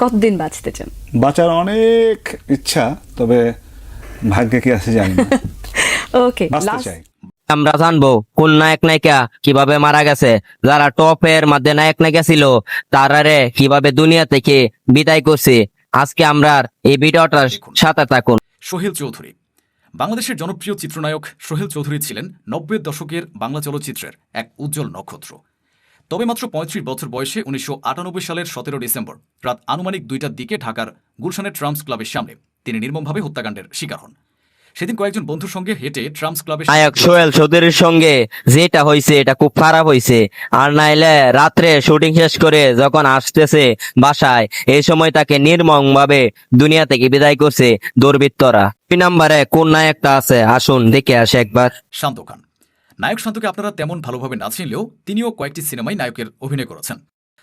কতদিন বাঁচতে চান? বাঁচার অনেক ইচ্ছা, তবে ভাগ্যে কি আছে জানি না। ওকে, বাঁচতে চাই। আমরা জানবো কোন নায়ক নায়িকা কিভাবে মারা গেছে, যারা টপের মধ্যে নায়ক নায়িকা ছিল তারারে কিভাবে দুনিয়া থেকে বিদায় করছে। আজকে আমরা এই ভিডিওটার সাথে থাকুন। সোহেল চৌধুরী। বাংলাদেশের জনপ্রিয় চিত্রনায়ক সোহেল চৌধুরী ছিলেন 90-এর দশকের বাংলা চলচ্চিত্রের এক উজ্জ্বল নক্ষত্র। তবে মাত্র 35 বছর বয়সে 1998 সালের 17 ডিসেম্বর রাত আনুমানিক 2টার দিকে ঢাকার গুলশানের ট্রাম্পস ক্লাবের সামনে তিনি নির্মমভাবে হত্যাকাণ্ডের শিকার হন। সেদিন কয়েকজন বন্ধুর সঙ্গে হেঁটে ট্রাম্পস ক্লাবের নায়ক সোহেল চৌধুরীর সঙ্গে যেটা হয়েছে এটা খুব খারাপ হয়েছে। আর নাইলে রাত্রে শুটিং শেষ করে যখন আসতেছে বাসায়, এই সময় তাকে নির্মম ভাবে দুনিয়া থেকে বিদায় করছে দুর্বৃত্তরা। 2 নম্বরে কোন নায়কটা আছে আসুন দেখে আসে একবার। শান্ত খান। নায়ক শান্তকে আপনারা তেমন ভালোভাবে না চিনলেও তিনিও কয়েকটি সিনেমায় নায়কের অভিনয় করেছেন,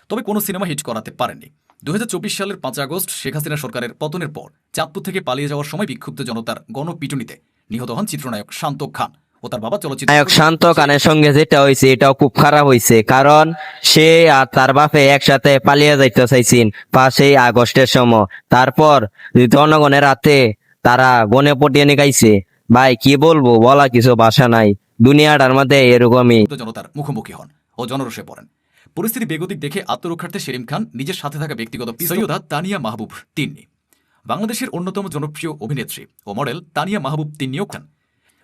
তবে কোনো সিনেমা হিট করাতে পারেননি। 2024 সালের 5 আগস্ট শেখ হাসিনা সরকারের পতনের পর চাঁদপুর থেকে পালিয়ে যাওয়ার সময় বিক্ষুব্ধ জনতার গণপিটুনিতে নিহত হন চিত্রনায়ক শান্ত খান ও তার বাবা চলচ্চিত্র নায়ক শান্ত খানের সঙ্গে যেটা হয়েছে এটাও খুব খারাপ হয়েছে, কারণ সে আর তার বাপে একসাথে পালিয়ে যাইতে চাইছেন 5 আগস্টের সময়। তারপর জনগণের হাতে তারা গনে পটিয়ে নিকাইছে। ভাই কি বলবো, বলা কিছু ভাষা নাই। দুনিয়াটার মধ্যে এরকমই। জনতার মুখোমুখি হন ও জনরোষে পড়েন। পরিস্থিতি বেগতিক দেখে আত্মরক্ষার্থে সেলিম খান নিজের সাথে থাকা ব্যক্তিগত সৈয়দা তানিয়া মাহবুব তিন্নি, বাংলাদেশের অন্যতম জনপ্রিয় অভিনেত্রী ও মডেল তানিয়া মাহবুব তিন্নিও খান।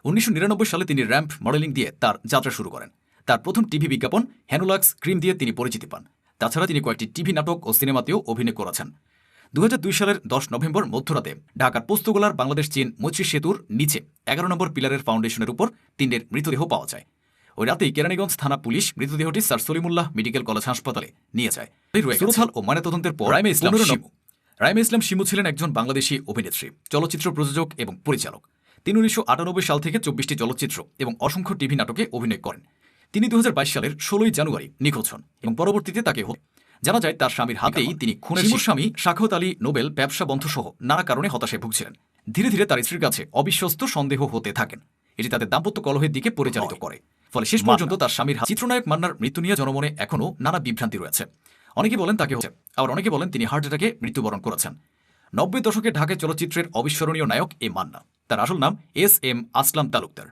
1999 সালে তিনি র্যাম্প মডেলিং দিয়ে তার যাত্রা শুরু করেন। তার প্রথম টিভি বিজ্ঞাপন হ্যানোলাক্স ক্রিম দিয়ে তিনি পরিচিতি পান। তাছাড়া তিনি কয়েকটি টিভি নাটক ও সিনেমাতেও অভিনয় করেছেন। 2002 সালের 10 নভেম্বর মধ্যরাতে ঢাকার পোস্তগোলার বাংলাদেশ চীন মৈত্রী সেতুর নিচে 11 নম্বর পিলারের ফাউন্ডেশনের উপর তিনদের মৃতদেহ পাওয়া যায়। ওই রাতেই কেরানীগঞ্জ থানা পুলিশ মৃতদেহটি স্যার সলিমুল্লাহ মেডিকেল কলেজ হাসপাতালে নিয়ে যায়। সুরতহাল ও ময়নাতদন্তের পর রাইমা ইসলাম শিমু ছিলেন একজন বাংলাদেশি অভিনেত্রী, চলচ্চিত্র প্রযোজক এবং পরিচালক। তিনি 1998 সাল থেকে 24টি চলচ্চিত্র এবং অসংখ্য টিভি নাটকে অভিনয় করেন। তিনি 2022 সালের 16 জানুয়ারি নিখোঁজ হন এবং পরবর্তীতে তাকে জানা যায় তার স্বামীর হাতেই তিনি খুনের শিকার। স্বামী সাখাওয়াত আলী নোবেল ব্যবসা বন্ধ সহ নানা কারণে হতাশায় ভুগছিলেন। ধীরে ধীরে তার স্ত্রীর কাছে অবিশ্বস্ত সন্দেহ হতে থাকেন। এটি তাদের দাম্পত্য কলহের দিকে পরিচালিত করে। ফলে শেষ পর্যন্ত তার স্বামীর চিত্রনায়ক মান্নার মৃত্যু নিয়ে জনমনে এখনও নানা বিভ্রান্তি রয়েছে। অনেকে বলেন তাকে আবার অনেকে বলেন তিনি হার্ট অ্যাটাকে মৃত্যুবরণ করেছেন। 90 দশকে ঢাকায় চলচ্চিত্রের অবিস্মরণীয় নায়ক এ মান্না। তার আসল নাম SM আসলাম তালুকদার।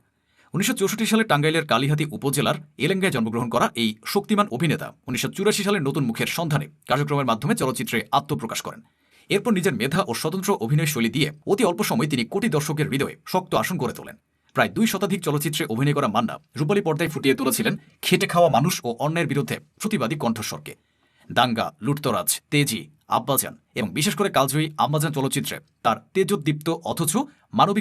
1964 সালে টাঙ্গাইলের কালিহাতী উপজেলার এলেঙ্গায় জন্মগ্রহণ করা এই শক্তিমান অভিনেতা 1984 সালে নতুন মুখের সন্ধানে কার্যক্রমের মাধ্যমে চলচ্চিত্রে আত্মপ্রকাশ করেন। এরপর নিজের মেধা ও স্বতন্ত্র অভিনয় শৈলী দিয়ে অতি অল্প সময় তিনি কোটি দর্শকের হৃদয়ে শক্ত আসন গড়ে তোলেন। প্রায় 2 শতাধিক চলচ্চিত্রে অভিনয় করা মান্না রূপালী পর্দায় ফুটিয়ে তুলেছিলেন খেটে খাওয়া মানুষ ও অন্যায়ের বিরুদ্ধে প্রতিবাদী কণ্ঠস্বরকে। দাঙ্গা, লুটতরাজ, তেজি, আব্বাজান এবং বিশেষ করে কালজয়ী আম্মাজান চলচ্চিত্রে তার তেজোদ্দীপ্ত অথচ মানবিক